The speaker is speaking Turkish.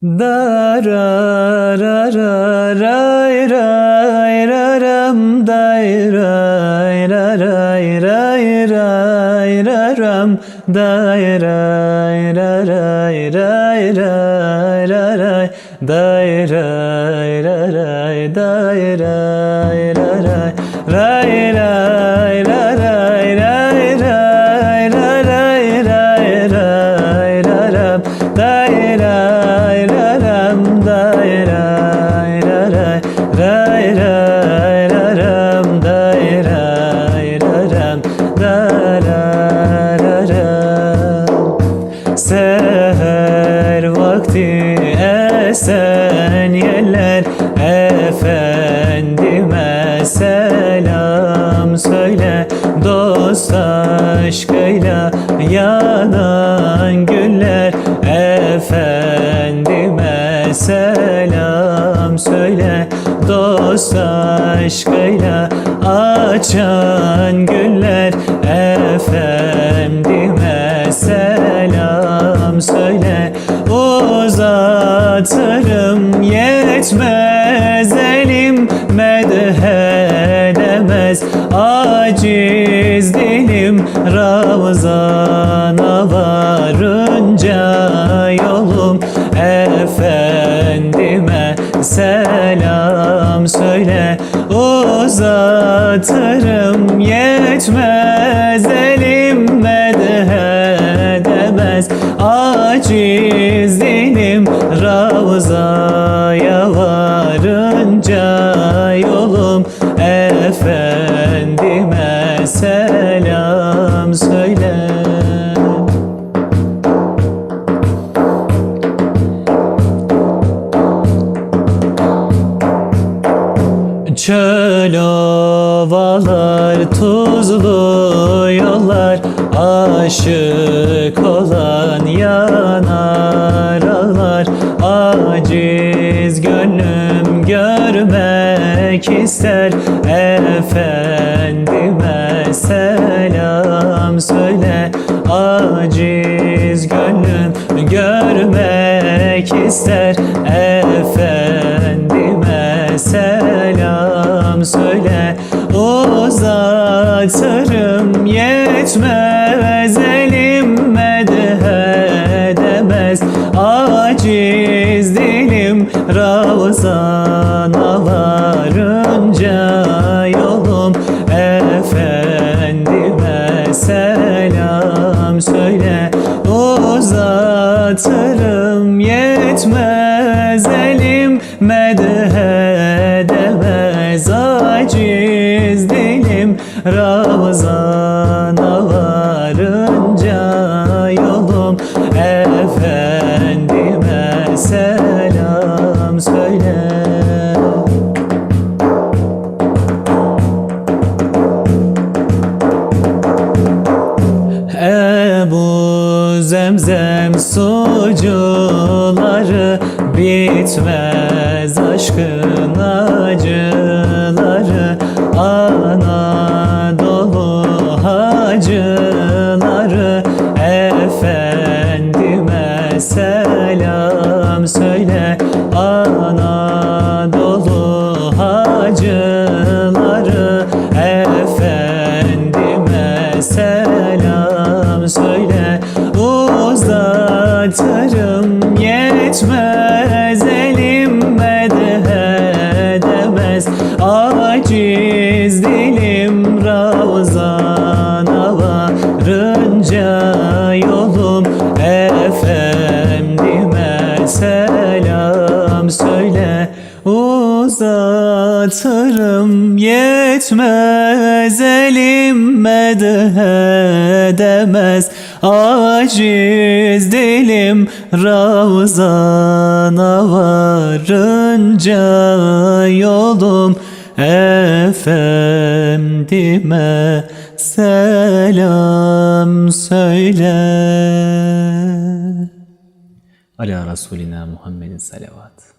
Da ra ra ra ray ray ra ram day ray ra ray ray ray ra ram day ray ra ray ray ray ra ray day ray ra ray day ray ra ray ray ray ra ray ray ray ra ray ray ray ra ram day ray ra ram day ray ra ray ray ray ra ram day ray ra ram day ra ram. Seher vakti esen yeller efendime selam söyle. Dost aşkıyla yanan güller efendime selam söyle. Dost aşkıyla açan güller efendime selam söyle. Uzatırım yetmez elim medhedemez aciz dilim Ravzana varınca yolum efendime selam söyle. Uzatırım yetmez elim medhedemez aciz dilim Ravzaya varınca yolum efendime selam söyle. Çöl ovalar, tuzlu yollar, aşık olan yanar ağlar. Aciz gönlüm görmek ister efendime selam söyle. Aciz gönlüm görmek ister efendime selam söyle. Uzatırım yetmez elim medhedemez aciz dilim Ravzana varınca yolum efendime selam söyle. Uzatırım yetmez elim medhedemez aciz dilim Ravzana varınca yolum efendime selam söyle. Ebu Zemzem sucuları bitmez aşkın acıları. Anadolu hacıları efendime selam söyle. Anadolu hacıları efendime selam söyle. Uzatırım yetmez elim medhedemez aciz dilim Ravzana varınca yolum efendime selam söyle. Uzatırım yetmez elim medhedemez aciz dilim Ravzana varınca yolum efendime selam söyle. Ala Resulina Muhammedin salavat.